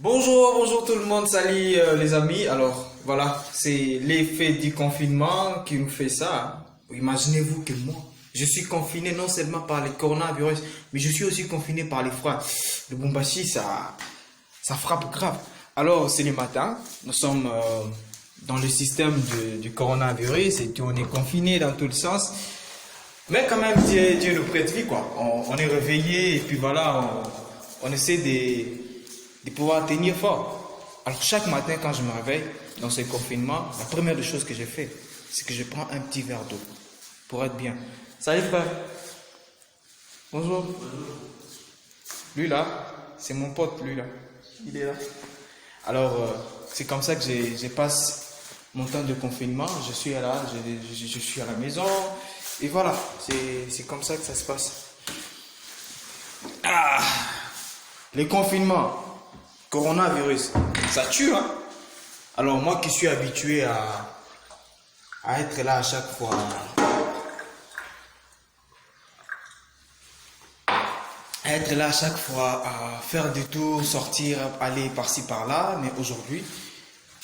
Bonjour tout le monde, salut les amis. Alors voilà, c'est l'effet du confinement qui nous fait ça. Imaginez-vous que moi, je suis confiné non seulement par le coronavirus, mais je suis aussi confiné par les froids. Le Bombashi, ça frappe grave. Alors c'est le matin, nous sommes dans le système du coronavirus et puis on est confiné dans tous les sens. Mais quand même, Dieu nous prête vie, quoi. On est réveillé et puis voilà, on essaie de pouvoir tenir fort. Alors chaque matin quand je me réveille dans ce confinement, la première des choses que je fais, c'est que je prends un petit verre d'eau pour être bien. Salut frère. Bonjour. Lui là, c'est mon pote, lui là. Il est là. Alors c'est comme ça que je passe mon temps de confinement. Je suis là, je suis à la maison. Et voilà, c'est comme ça que ça se passe. Ah, le confinement. Coronavirus, ça tue, hein? Alors moi qui suis habitué à être là à chaque fois, à faire des tours, sortir, aller par-ci par-là, mais aujourd'hui,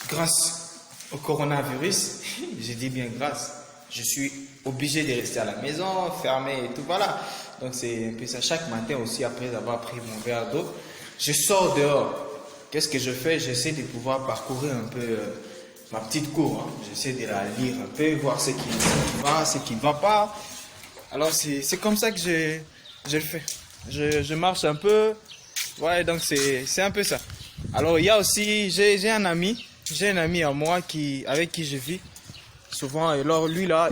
grâce au coronavirus, j'ai dit bien grâce, je suis obligé de rester à la maison, fermé et tout, voilà. Donc c'est un peu ça. Chaque matin aussi, après avoir pris mon verre d'eau, je sors dehors. Qu'est-ce que je fais? J'essaie de pouvoir parcourir un peu ma petite cour. Hein. J'essaie de la lire un peu, voir ce qui va, ce qui ne va pas. Alors c'est comme ça que je le fais. Je marche un peu. Ouais, donc c'est un peu ça. Alors il y a aussi, j'ai un ami à moi avec qui je vis souvent. Et alors lui là,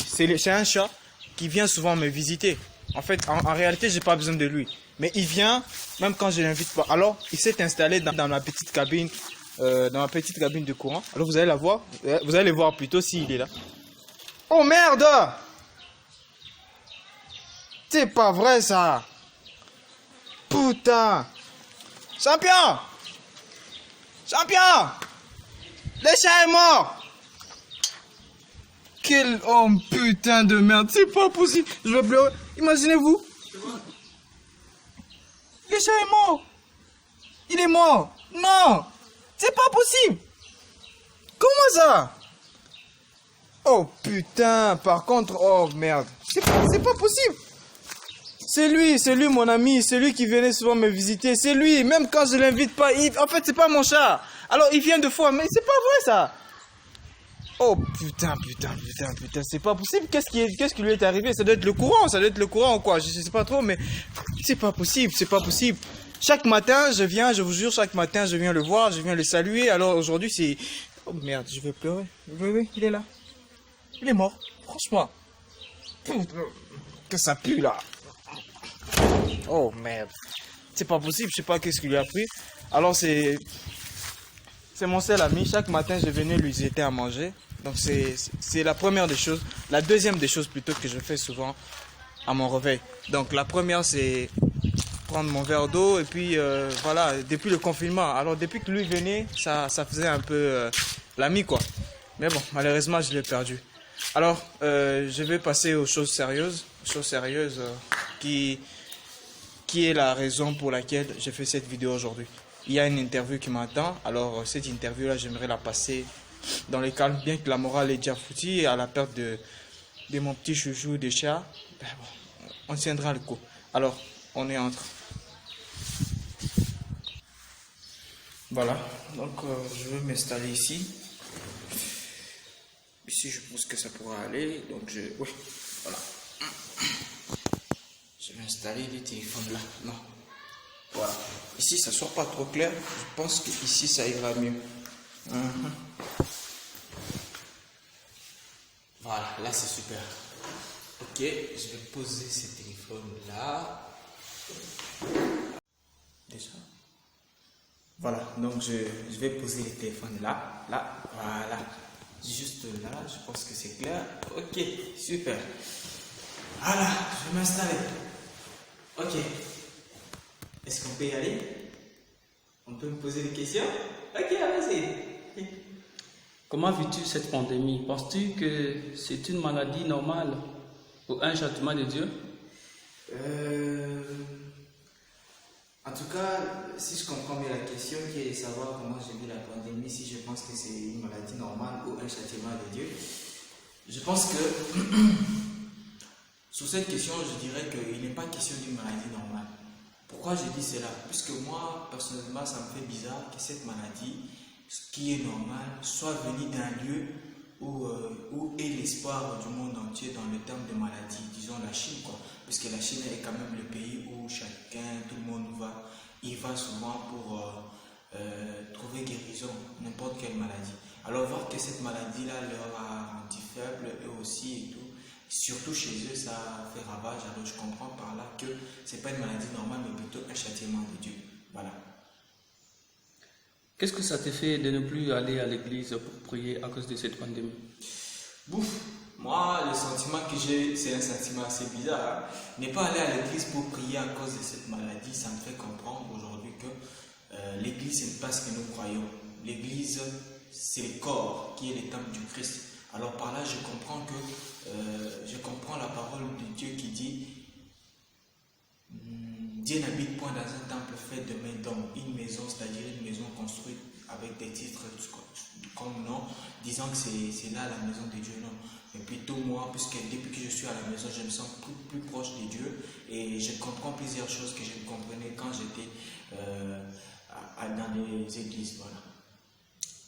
c'est un chat qui vient souvent me visiter. En fait, en réalité, j'ai pas besoin de lui. Mais il vient, même quand je l'invite pas. Alors, il s'est installé dans ma petite cabine, de courant. Alors, vous allez la voir. Vous allez le voir plutôt s'il est là. Oh merde! C'est pas vrai ça! Putain! Champion! Champion! Le chat est mort! Quel homme putain de merde! C'est pas possible! Je vais pleurer. Imaginez-vous! Le chat est mort. Il est mort. Non. C'est pas possible. Comment ça? Oh putain. Par contre, oh merde. C'est pas possible. C'est lui mon ami. C'est lui qui venait souvent me visiter. C'est lui. Même quand je l'invite pas. En fait, c'est pas mon chat. Alors, il vient 2 fois. Mais c'est pas vrai ça. Oh putain. C'est pas possible. Qu'est-ce qui lui est arrivé? Ça doit être le courant. Quoi. Je sais pas trop, mais c'est pas possible. Chaque matin, je vous jure, chaque matin, je viens le voir, je viens le saluer. Alors aujourd'hui, c'est... Oh merde, je vais pleurer. Oui, il est là. Il est mort. Franchement. Putain, que ça pue là. Oh merde. C'est pas possible, je sais pas qu'est-ce qu'il lui a pris. Alors c'est mon seul ami. Chaque matin, je venais lui jeter à manger. Donc c'est la première des choses. La deuxième des choses plutôt que je fais souvent à mon réveil. Donc la première, c'est prendre mon verre d'eau et puis voilà, depuis le confinement. Alors depuis que lui venait, ça faisait un peu l'ami quoi. Mais bon, malheureusement, je l'ai perdu. Alors, je vais passer aux choses sérieuses. Qui est la raison pour laquelle j'ai fait cette vidéo aujourd'hui. Il y a une interview qui m'attend. Alors, cette interview-là, j'aimerais la passer dans le calme, bien que la morale est déjà foutue à la perte de mon petit chouchou de chat. Ben bon, on tiendra le coup. Alors, on est entre. Voilà, donc je vais m'installer ici. Ici, je pense que ça pourra aller. Donc, oui, voilà. Je vais installer le téléphone là. Non. Voilà. Ici, ça sort pas trop clair. Je pense qu'ici, ça ira mieux. Voilà, là, c'est super. Ok, je vais poser ce téléphone là. Déjà. Voilà, donc je vais poser le téléphone là, voilà. Juste là, je pense que c'est clair. Ok, super. Voilà, je vais m'installer. Ok. Est-ce qu'on peut y aller? On peut me poser des questions? Ok, allez-y. Comment vis-tu cette pandémie? Penses-tu que c'est une maladie normale ou un châtiment de Dieu? En tout cas, si je comprends bien la question qui est de savoir comment j'ai vu la pandémie, si je pense que c'est une maladie normale ou un châtiment de Dieu, je pense que sur cette question, je dirais qu'il n'est pas question d'une maladie normale. Pourquoi je dis cela? Puisque moi, personnellement, ça me fait bizarre que cette maladie, ce qui est normal, soit venue d'un lieu où est l'espoir du monde entier dans le terme de maladie, disons la Chine, quoi. Puisque la Chine est quand même le pays où tout le monde y va souvent pour trouver guérison, n'importe quelle maladie. Alors voir que cette maladie-là leur a rendu faible, eux aussi et tout, surtout chez eux, ça fait ravage. Alors je comprends par là que ce n'est pas une maladie normale, mais plutôt un châtiment de Dieu. Voilà. Qu'est-ce que ça te fait de ne plus aller à l'église pour prier à cause de cette pandémie? Bouf, moi, le sentiment que j'ai, c'est un sentiment assez bizarre. Hein. Ne pas aller à l'église pour prier à cause de cette maladie, ça me fait comprendre aujourd'hui que l'église, ce n'est pas ce que nous croyons. L'église, c'est le corps qui est le temple du Christ. Alors par là, je comprends la parole de Dieu qui dit Dieu n'habite point dans un temple fait de main d'homme, une maison, c'est-à-dire une maison construite avec des titres comme nom, disant que c'est là la maison de Dieu, non. Mais plutôt moi, puisque depuis que je suis à la maison, je me sens plus proche de Dieu et je comprends plusieurs choses que je ne comprenais quand j'étais dans les églises. Voilà.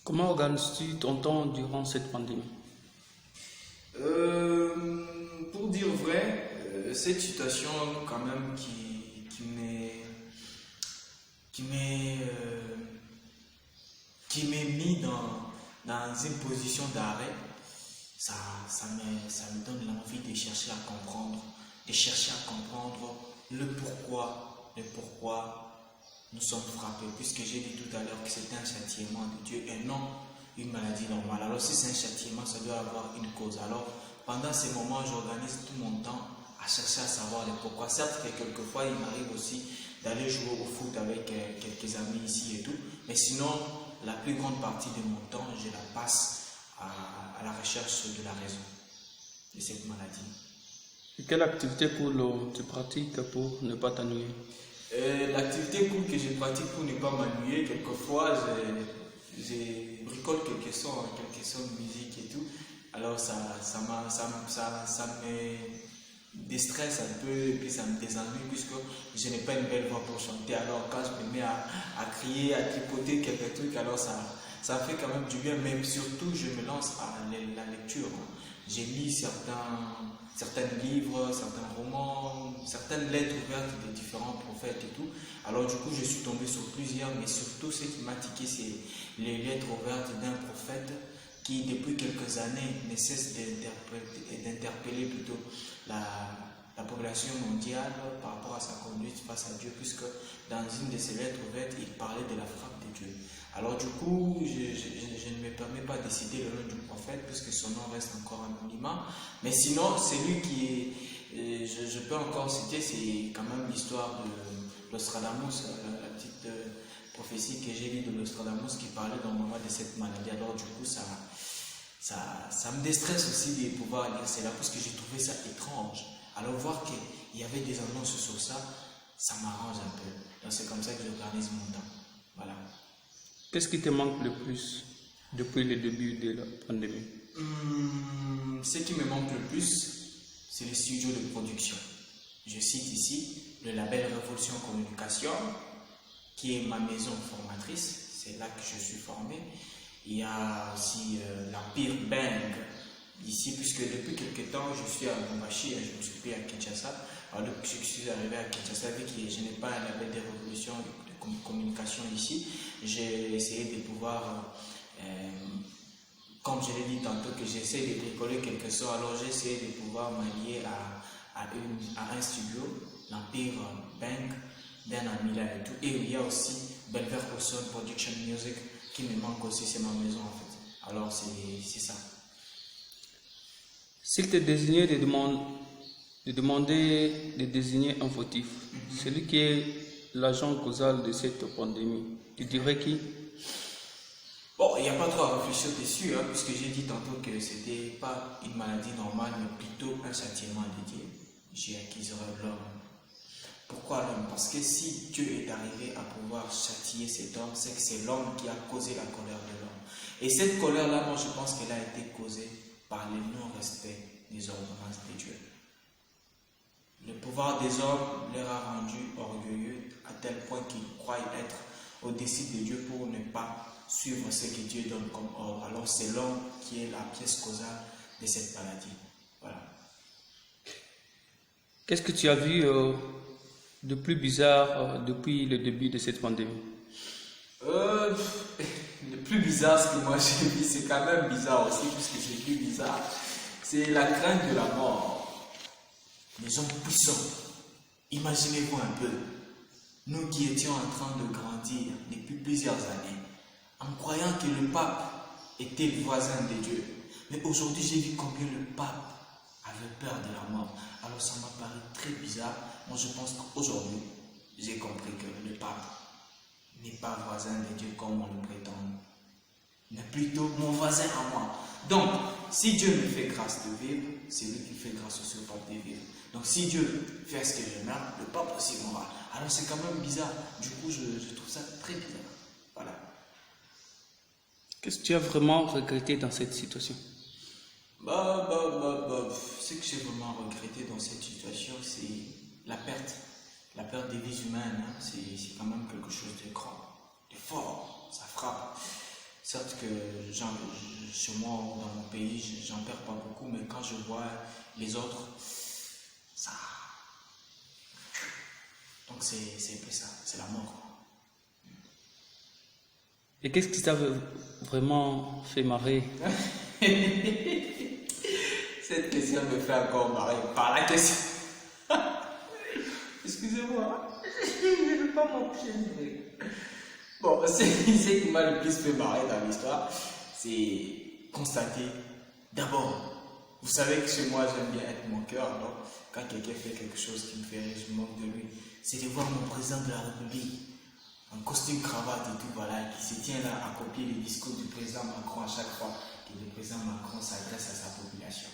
Comment organises-tu ton temps durant cette pandémie? Pour dire vrai, cette situation quand même qui m'est mis dans une position d'arrêt, ça me donne l'envie de chercher à comprendre, le pourquoi nous sommes frappés, puisque j'ai dit tout à l'heure que c'était un châtiment de Dieu et non une maladie normale. Alors si c'est un châtiment, ça doit avoir une cause. Alors pendant ces moments, j'organise tout mon temps à chercher à savoir le pourquoi. Certes que quelquefois il m'arrive aussi d'aller jouer au foot avec quelques amis ici et tout, mais sinon la plus grande partie de mon temps, je la passe à la recherche de la raison de cette maladie. Et quelle activité cool tu pratiques pour ne pas t'ennuyer? L'activité cool que je pratique pour ne pas m'ennuyer, quelquefois je bricole quelques sons de musique et tout. Alors ça me déstresse un peu et puis ça me désennuie puisque je n'ai pas une belle voix pour chanter. Alors quand je me mets à crier, à tripoter quelques trucs, alors ça fait quand même du bien. Mais surtout je me lance à la lecture. J'ai lu certains livres, certains romans, certaines lettres ouvertes de différents prophètes et tout. Alors du coup je suis tombé sur plusieurs, mais surtout ce qui m'a tiqué c'est les lettres ouvertes d'un prophète qui depuis quelques années ne cesse d'interpeller plutôt la population mondiale par rapport à sa conduite face à Dieu, puisque dans une de ses lettres ouvertes, il parlait de la frappe de Dieu. Alors du coup, je ne me permets pas de citer le nom du prophète, puisque son nom reste encore anonymat, mais sinon, celui qui est, je peux encore citer, c'est quand même l'histoire de Nostradamus, la petite prophétie que j'ai lue de Nostradamus qui parlait d'un moment de cette maladie. Alors du coup, ça me déstresse aussi de pouvoir lire cela parce que j'ai trouvé ça étrange. Alors voir qu'il y avait des annonces sur ça, ça m'arrange un peu. Donc c'est comme ça que j'organise mon temps. Voilà. Qu'est-ce qui te manque le plus depuis le début de la pandémie? Ce qui me manque le plus, c'est les studios de production. Je cite ici le label Révolution Communication, qui est ma maison formatrice. C'est là que je suis formé. Il y a aussi l'Empire Bang ici, puisque depuis quelques temps, je suis à Lubumbashi et je me suis pris à Kinshasa. Alors depuis que je suis arrivé à Kinshasa, vu que je n'ai pas un label de révolution de communication ici, j'ai essayé de pouvoir, comme je l'ai dit tantôt, que j'essaie de bricoler quelque chose. Alors j'ai essayé de pouvoir m'allier à un studio, l'Empire Bang, d'un ami là et tout. Et il y a aussi Belver Ocean Production Music qui me manque aussi, c'est ma maison en fait. Alors c'est ça. S'il te désignait de demander de désigner un fautif, celui qui est l'agent causal de cette pandémie, tu dirais qui? Bon, il n'y a pas trop à réfléchir dessus, hein, puisque j'ai dit tantôt que ce n'était pas une maladie normale, mais plutôt un châtiment de Dieu. J'ai acquis l'homme Pourquoi l'homme? Parce que si Dieu est arrivé à pouvoir châtier cet homme, c'est que c'est l'homme qui a causé la colère de l'homme. Et cette colère-là, moi je pense qu'elle a été causée par le non-respect des ordonnances de Dieu. Le pouvoir des hommes leur a rendu orgueilleux à tel point qu'ils croient être au-dessus de Dieu pour ne pas suivre ce que Dieu donne comme ordre. Alors c'est l'homme qui est la pièce causale de cette maladie. Voilà. Qu'est-ce que tu as vu de plus bizarre depuis le début de cette pandémie? Le plus bizarre, ce que moi j'ai vu, c'est quand même bizarre aussi, puisque c'est plus bizarre, c'est la crainte de la mort. Les hommes puissants, imaginez-vous un peu, nous qui étions en train de grandir depuis plusieurs années, en croyant que le pape était le voisin de Dieu. Mais aujourd'hui, j'ai vu combien le pape avait peur de la mort. Alors ça m'a paru très bizarre. Moi, je pense qu'aujourd'hui, j'ai compris que le pape n'est pas voisin de Dieu comme on le prétend, mais plutôt mon voisin à moi. Donc, si Dieu me fait grâce de vivre, c'est lui qui fait grâce aussi au pape de vivre. Donc, si Dieu fait ce que je meurs, le pape aussi mourra. Alors, c'est quand même bizarre. Du coup, je trouve ça très bizarre. Voilà. Qu'est-ce que tu as vraiment regretté dans cette situation? Ce que j'ai vraiment regretté dans cette situation, c'est la perte. La perte des vies humaines, hein, c'est quand même quelque chose de grand, de fort, ça frappe. Certes que chez moi, dans mon pays, j'en perds pas beaucoup, mais quand je vois les autres, ça... Donc c'est un peu ça, c'est la mort. Et qu'est-ce qui t'a vraiment fait marrer? Cette question me fait encore marrer par la question. Excusez-moi, je ne vais pas m'enchaîner. Bon, ce qui m'a le plus fait marrer dans l'histoire, c'est constater, d'abord, vous savez que chez moi j'aime bien être mon cœur, donc quand quelqu'un fait quelque chose qui me fait rire, je me moque de lui. C'est de voir mon président de la République, en costume, cravate et tout, voilà, qui se tient là à copier les discours du président Macron à chaque fois que le président Macron s'adresse à sa population.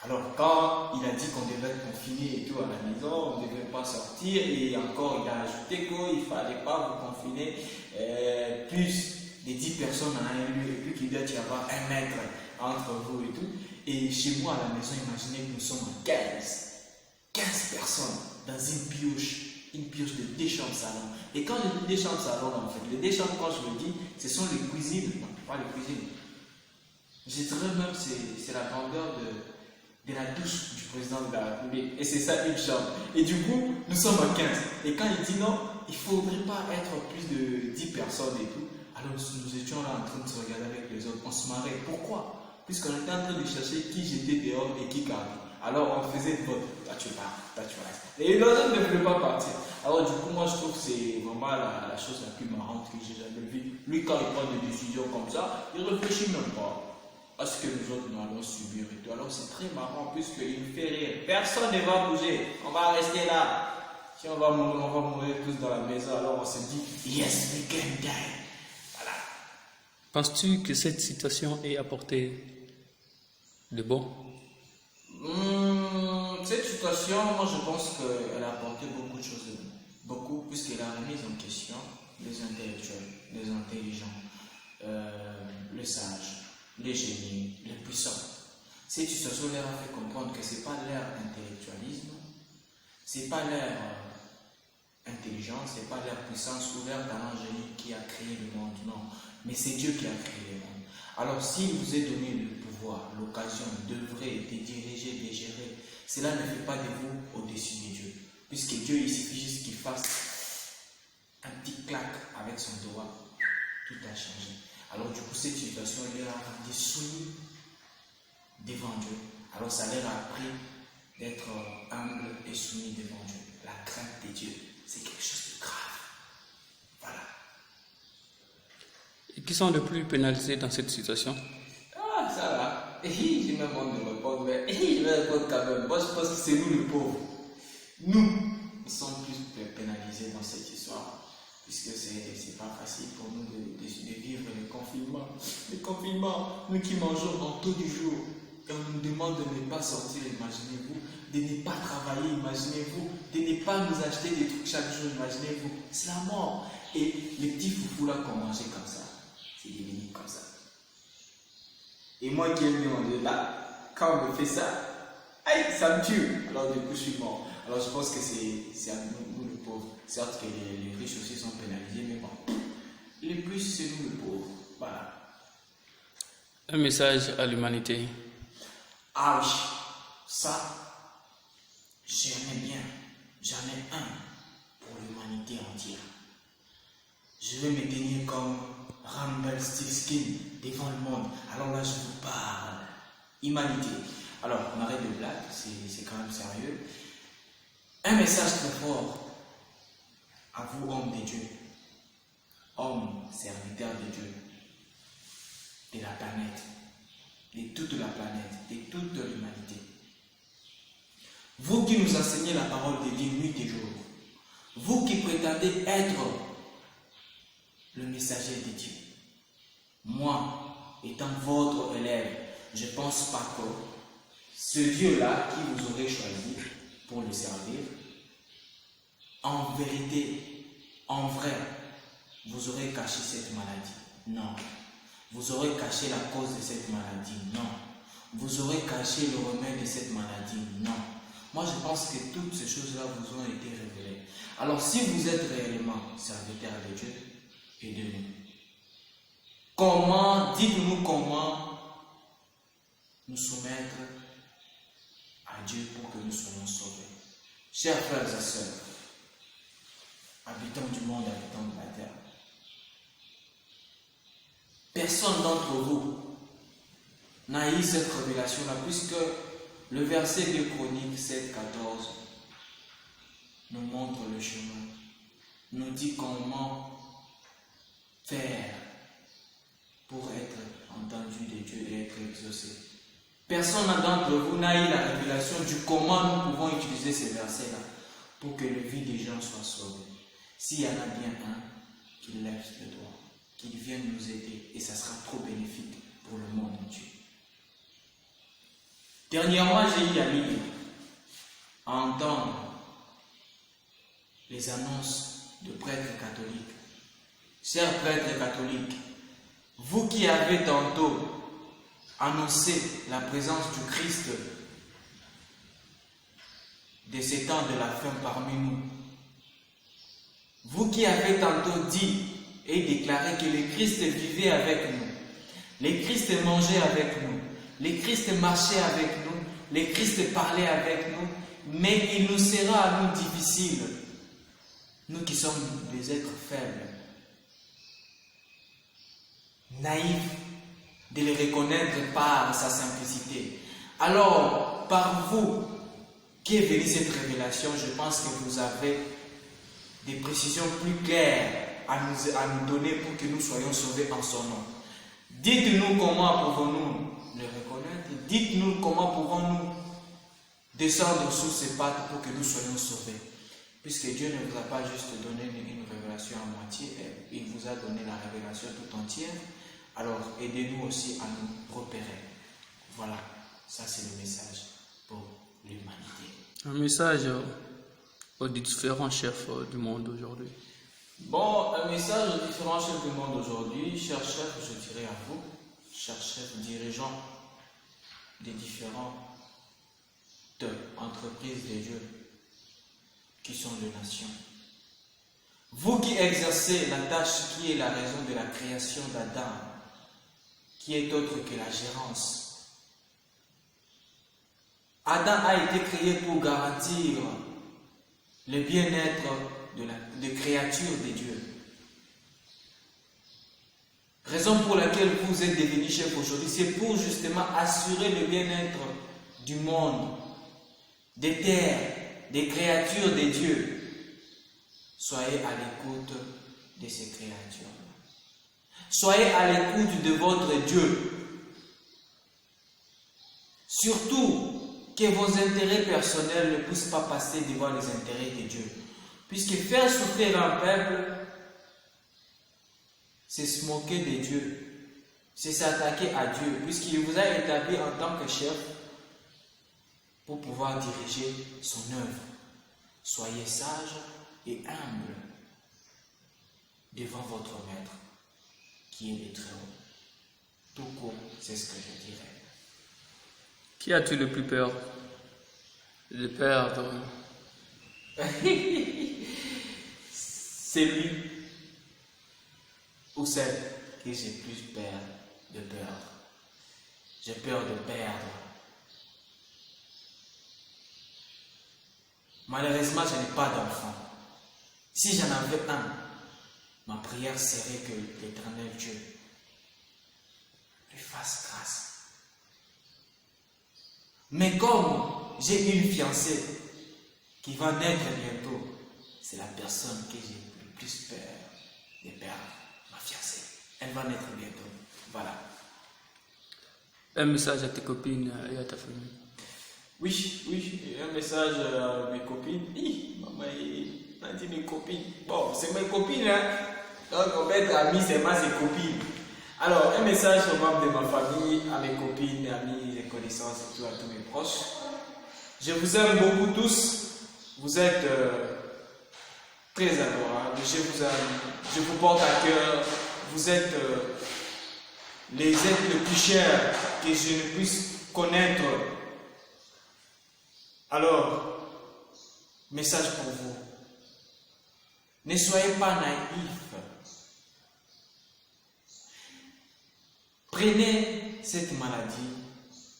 Alors, quand il a dit qu'on devait être confiné et tout à la maison, on ne devait pas sortir, et encore il a ajouté qu'il ne fallait pas vous confiner plus de 10 personnes à un lieu, et puis qu'il doit y avoir 1 mètre entre vous et tout. Et chez moi à la maison, imaginez que nous sommes 15 personnes dans une pioche de 2 chambres salon. Et quand je dis 2 chambres salon, en fait, les 2 chambres, quand je le dis, ce sont les cuisines, non, pas les cuisines. Je dirais même que c'est la grandeur de la douche du président de la République. Et c'est ça une chambre. Et du coup, nous sommes à 15. Et quand il dit non, il ne faudrait pas être plus de 10 personnes et tout. Alors nous étions là en train de se regarder avec les autres. On se marrait. Pourquoi? Puisqu'on était en train de chercher qui jetait dehors et qui gardait. Alors on faisait vote. Toi tu pars, toi tu restes. Et l'autre ne voulait pas partir. Alors du coup, moi je trouve que c'est vraiment la chose la plus marrante que j'ai jamais vue. Lui, quand il prend des décisions comme ça, il ne réfléchit même pas à ce que nous autres nous allons subir et tout. Alors c'est très marrant puisqu'il me fait rire. Personne ne va bouger. On va rester là. Si on va mourir tous dans la maison, alors on se dit yes, we can die. Voilà. Penses-tu que cette situation ait apporté de bon? Cette situation, moi je pense qu'elle a apporté beaucoup de choses de bon. Beaucoup, puisqu'elle a remis en question les intellectuels, les intelligents, les sages, les génies, les puissants. Cette situation leur a fait comprendre que ce n'est pas leur intellectualisme, ce n'est pas leur intelligence, ce n'est pas leur puissance ou leur talent génie qui a créé le monde, non. Mais c'est Dieu qui a créé le monde. Alors s'il vous est donné le pouvoir, l'occasion d'œuvrer, de diriger, de gérer, cela ne fait pas de vous au-dessus de Dieu. Puisque Dieu, il suffit juste qu'il fasse un petit clac avec son doigt, tout a changé. Alors du coup, cette situation, elle leur a rendu soumis devant Dieu. Alors ça leur a appris d'être humble et soumis devant Dieu. La crainte de Dieu, c'est quelque chose de grave. Voilà. Et qui sont les plus pénalisés dans cette situation? Ah, ça va. J'ai même honte de répondre, mais je vais répondre quand même. Moi, je pense que c'est nous les pauvres. Nous sommes plus pénalisés dans cette histoire. Puisque c'est pas facile pour nous de vivre le confinement. Le confinement, nous qui mangeons en tout du jour, et on nous demande de ne pas sortir, imaginez-vous, de ne pas travailler, imaginez-vous, de ne pas nous acheter des trucs chaque jour, imaginez-vous. C'est la mort. Et les petits foufous là qu'on mangeait comme ça, c'est devenu comme ça. Et moi qui aime bien manger là, quand on me fait ça, aïe, ça me tue. Alors du coup, je suis mort. Alors je pense que c'est à nous les pauvres. Certes que les riches aussi sont pénalisés, mais bon. Les plus, c'est nous les pauvres. Voilà. Un message à l'humanité. Ah oui, ça, j'en ai bien. J'en ai un pour l'humanité entière. Je vais me tenir comme Rumpelstiltskin devant le monde. Alors là, je vous parle. Humanité. Alors, on arrête de blague, c'est quand même sérieux. Un message très fort à vous, hommes de Dieu, hommes serviteurs de Dieu, de la planète, de toute la planète, de toute l'humanité. Vous qui nous enseignez la parole de Dieu nuit et jour, vous qui prétendez être le messager de Dieu, moi, étant votre élève, je ne pense pas que ce Dieu-là qui vous aurait choisi pour le servir, en vérité, en vrai, vous aurez caché cette maladie. Non. Vous aurez caché la cause de cette maladie. Non. Vous aurez caché le remède de cette maladie. Non. Moi, je pense que toutes ces choses-là vous ont été révélées. Alors, si vous êtes réellement serviteur de Dieu, aidez-nous. Comment, dites-nous comment nous soumettre à Dieu pour que nous soyons sauvés. Chers frères et sœurs, habitants du monde, habitants de la terre, personne d'entre vous n'a eu cette révélation-là, puisque le verset de Chroniques 7, 14 nous montre le chemin, nous dit comment faire pour être entendu de Dieu et être exaucé. Personne d'entre vous n'a eu la révélation du comment nous pouvons utiliser ces versets-là pour que le vie des gens soit sauvé. S'il y en a bien un, qu'il lève le doigt, qu'il vienne nous aider, et ça sera trop bénéfique pour le monde entier. Dernièrement, j'ai eu à lire, à entendre les annonces de prêtres catholiques. Chers prêtres catholiques, vous qui avez tantôt annoncé la présence du Christ de ces temps de la fin parmi nous, vous qui avez tantôt dit et déclaré que le Christ vivait avec nous, le Christ mangeait avec nous, le Christ marchait avec nous, le Christ parlait avec nous, mais il nous sera à nous difficile, nous qui sommes des êtres faibles, naïfs, de le reconnaître par sa simplicité. Alors, par vous qui est venue cette révélation, je pense que vous avez des précisions plus claires à nous donner pour que nous soyons sauvés en son nom. Dites-nous comment pouvons-nous le reconnaître. Dites-nous comment pouvons-nous descendre sous ses pattes pour que nous soyons sauvés. Puisque Dieu ne vous a pas juste donné une révélation à moitié, il vous a donné la révélation tout entière. Alors, aidez-nous aussi à nous repérer. Voilà, ça c'est le message pour l'humanité. Un message aux différents chefs du monde aujourd'hui. Bon, un message aux différents chefs du monde aujourd'hui. Chers chefs, je dirais à vous, chers chefs dirigeants des différentes entreprises de Dieu qui sont les nations. Vous qui exercez la tâche qui est la raison de la création d'Adam, qui est autre que la gérance. Adam a été créé pour garantir le bien-être des créatures de Dieu. Raison pour laquelle vous êtes devenus chef aujourd'hui, c'est pour justement assurer le bien-être du monde, des terres, des créatures de Dieu. Soyez à l'écoute de ces créatures. Soyez à l'écoute de votre Dieu. Surtout que vos intérêts personnels ne puissent pas passer devant les intérêts de Dieu. Puisque faire souffrir un peuple, c'est se moquer de Dieu. c'est s'attaquer à Dieu, puisqu'il vous a établi en tant que chef pour pouvoir diriger son œuvre. Soyez sage et humble devant votre maître, qui est le très haut. Tout court, c'est ce que je dirais. Qui as-tu le plus peur de perdre? C'est lui ou celle que j'ai plus peur de perdre. J'ai peur de perdre. Malheureusement, je n'ai pas d'enfant. Si j'en avais un, ma prière serait que l'Éternel Dieu lui fasse grâce. Mais comme j'ai une fiancée qui va naître bientôt, c'est la personne que j'ai le plus peur de perdre, ma fiancée. Elle va naître bientôt. Voilà. Un message à tes copines et à ta famille. Oui, un message à mes copines. Maman, a dit mes copines. Bon, c'est mes copines, hein. Donc, en fait, amis, c'est pas ses copines. Alors, un message aux membres de ma famille, à mes copines, amis et connaissances et tout, à tous mes proches. Je vous aime beaucoup tous. Vous êtes très adorables. Je vous aime. Je vous porte à cœur. Vous êtes les êtres les plus chers que je ne puisse connaître. Alors, message pour vous. Ne soyez pas naïfs. Prenez cette maladie,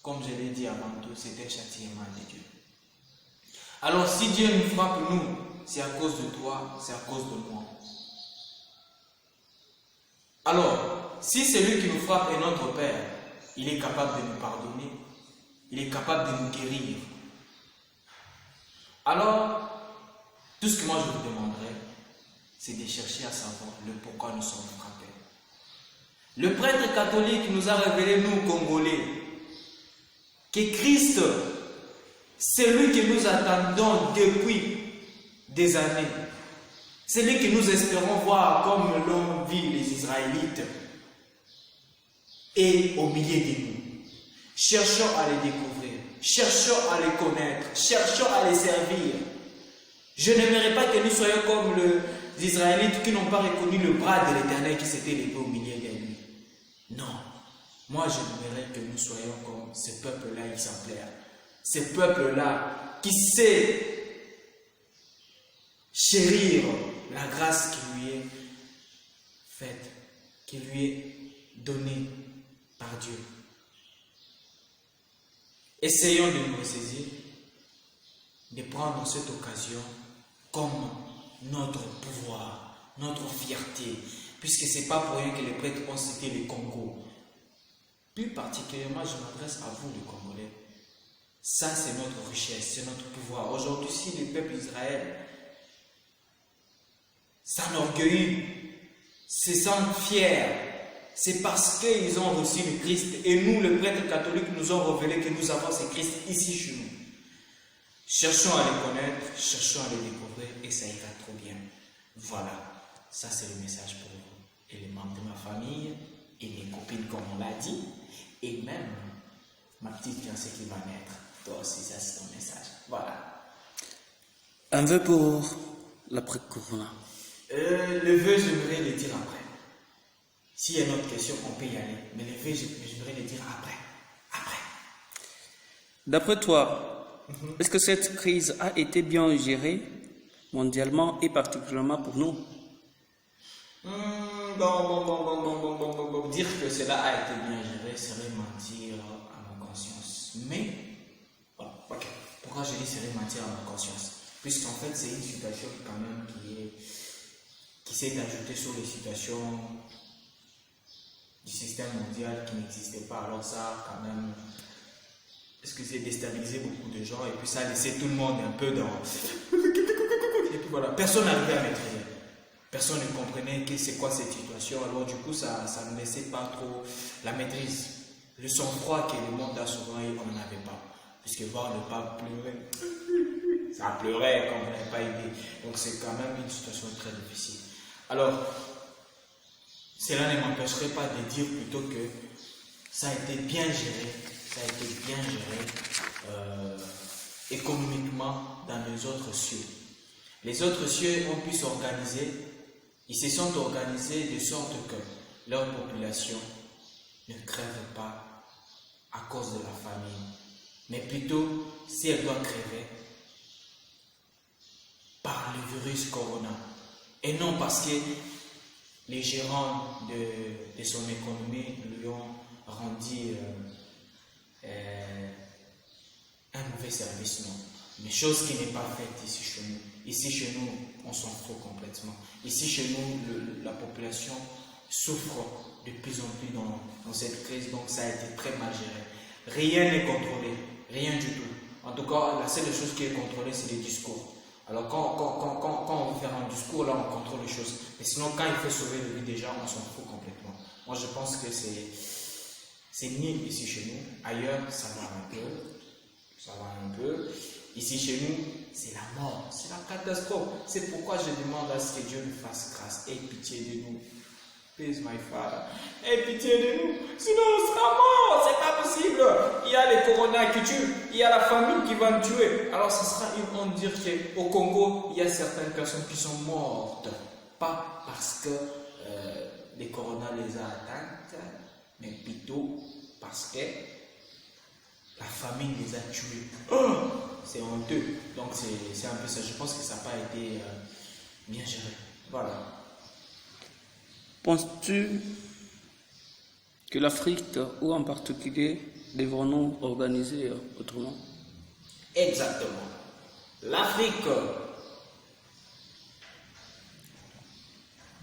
comme je l'ai dit avant tout, c'est un châtiment de Dieu. Alors, si Dieu nous frappe, nous, c'est à cause de toi, c'est à cause de moi. Alors, si celui qui nous frappe est notre Père, il est capable de nous pardonner, il est capable de nous guérir. Alors, tout ce que moi je vous demanderai, c'est de chercher à savoir le pourquoi nous sommes frappés. Le prêtre catholique nous a révélé, nous Congolais, que Christ, c'est lui que nous attendons depuis des années. C'est lui que nous espérons voir comme l'ont vu les Israélites et au milieu de nous. Cherchons à les découvrir, cherchons à les connaître, cherchons à les servir. Je n'aimerais pas que nous soyons comme les Israélites qui n'ont pas reconnu le bras de l'Éternel qui s'était levé au milieu de lui. Non, moi j'aimerais que nous soyons comme ce peuple-là exemplaire. Ce peuple-là qui sait chérir la grâce qui lui est faite, qui lui est donnée par Dieu. Essayons de nous ressaisir, de prendre cette occasion comme notre pouvoir, notre fierté, puisque ce n'est pas pour rien que les prêtres ont cité le Congo. Plus particulièrement, je m'adresse à vous, les Congolais. Ça, c'est notre richesse, c'est notre pouvoir. Aujourd'hui, si le peuple d'Israël s'enorgueillit, se sent fier, c'est parce qu'ils ont reçu le Christ. Et nous, les prêtres catholiques, nous ont révélé que nous avons ce Christ ici chez nous. Cherchons à les connaître, cherchons à les découvrir et ça ira trop bien. Voilà, ça c'est le message pour vous et les membres de ma famille et mes copines comme on l'a dit et même ma petite fiancée qui va naître. Toi aussi, ça c'est ton message. Voilà. Un vœu pour l'après-corona. Le vœu, j'aimerais le dire après. S'il y a une autre question, on peut y aller. Mais le vœu, j'aimerais le dire après. Après. D'après toi, est-ce que cette crise a été bien gérée mondialement et particulièrement pour nous? Dire que cela a été bien géré serait mentir à ma conscience. Mais, ok, pourquoi je dis serait mentir à ma conscience? Puisqu'en fait, c'est une situation quand même qui s'est ajoutée sur les situations du système mondial qui n'existait pas. Alors ça, quand même, est-ce que c'est déstabilisé beaucoup de gens et puis ça a laissé tout le monde un peu dans... Et puis voilà, personne n'arrivait à maîtriser. Personne ne comprenait que c'est quoi cette situation. Alors du coup, ça ne laissait pas trop la maîtrise. Le sang-froid que le monde a souvent, on n'en avait pas. Puisque voir le pape pleurer, ça pleurait quand on n'avait pas idée. Donc c'est quand même une situation très difficile. Alors, cela ne m'empêcherait pas de dire plutôt que ça a été bien géré, économiquement dans les autres cieux. Les autres cieux ont pu s'organiser, ils se sont organisés de sorte que leur population ne crève pas à cause de la famine, mais plutôt si elle doit crever par le virus corona, et non parce que les gérants de son économie lui ont rendu un mauvais service, non. Mais chose qui n'est pas faite ici chez nous. Ici chez nous, on s'en fout complètement. Ici chez nous, la population souffre de plus en plus dans cette crise, donc ça a été très mal géré. Rien n'est contrôlé, rien du tout. En tout cas, la seule chose qui est contrôlée, c'est les discours. Alors quand on veut faire un discours, là on contrôle les choses. Mais sinon, quand il faut sauver la vie des gens, on s'en fout complètement. Moi je pense que c'est nul ici chez nous. Ailleurs, ça va un peu. Ici chez nous, c'est la mort, c'est la catastrophe. C'est pourquoi je demande à ce que Dieu nous fasse grâce. Aie pitié de nous. Please, my Father. Aie pitié de nous. Sinon, on sera mort. C'est pas possible. Il y a les coronas qui tuent. Il y a la famine qui va nous tuer. Alors, ce sera une honte de dire qu'au Congo, il y a certaines personnes qui sont mortes. Pas parce que les coronas les a atteintes, mais plutôt parce que la famine les a tués. Oh, c'est honteux. Donc, c'est un peu ça. Je pense que ça n'a pas été bien géré. Voilà. Penses-tu que l'Afrique, ou en particulier, devrons-nous organiser autrement? Exactement. L'Afrique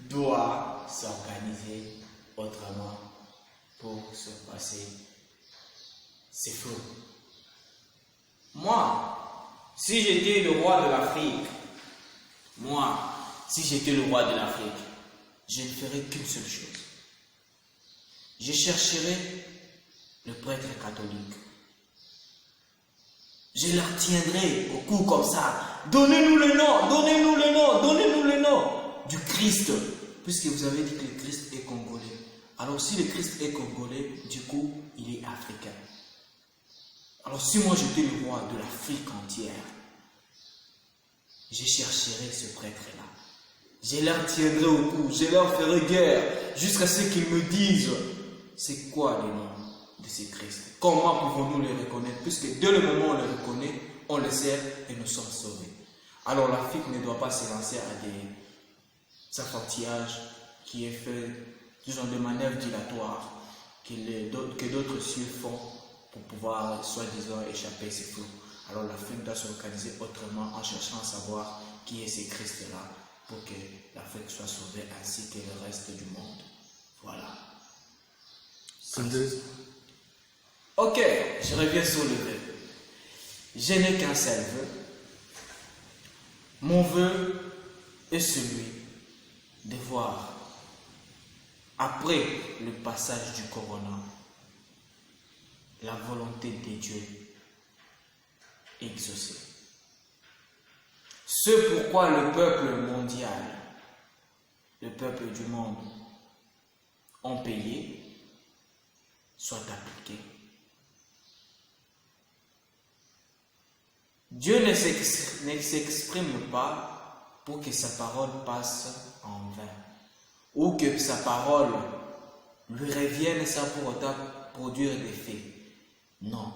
doit s'organiser autrement pour se passer. C'est flou. Moi, si j'étais le roi de l'Afrique, je ne ferais qu'une seule chose. Je chercherais le prêtre catholique. Je leur tiendrai au cou comme ça. Donnez-nous le nom du Christ. Puisque vous avez dit que le Christ est congolais. Alors si le Christ est congolais, du coup, il est africain. Alors si moi j'étais le roi de l'Afrique entière, je chercherais ce prêtre-là. Je leur tiendrai au cou, je leur ferai guerre, jusqu'à ce qu'ils me disent c'est quoi le nom de ces Christ. Comment pouvons-nous les reconnaître? Puisque dès le moment où on les reconnaît, on les sert et nous sommes sauvés. Alors l'Afrique ne doit pas se lancer à des affantillages qui est fait, disons, de manière dilatoire, que d'autres cieux font pour pouvoir, soi-disant, échapper à ces flots. Alors l'Afrique doit s'organiser autrement en cherchant à savoir qui est ces Christ-là pour que l'Afrique soit sauvée ainsi que le reste du monde. Voilà. Ok, je reviens sur le vœu. Je n'ai qu'un seul vœu. Mon vœu est celui de voir, après le passage du corona, la volonté de Dieu exaucée. Ce pourquoi le peuple mondial, le peuple du monde, ont payé, soit appliqué. Dieu ne s'exprime pas pour que sa parole passe en vain, ou que sa parole lui revienne sans pour autant produire des faits. Non,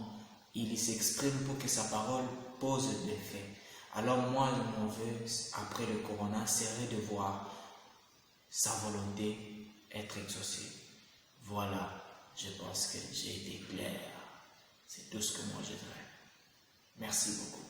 il s'exprime pour que sa parole pose des faits. Alors moi, mon vœu, après le corona, serait de voir sa volonté être exaucée. Voilà, je pense que j'ai été clair. C'est tout ce que moi je dirais. Merci beaucoup.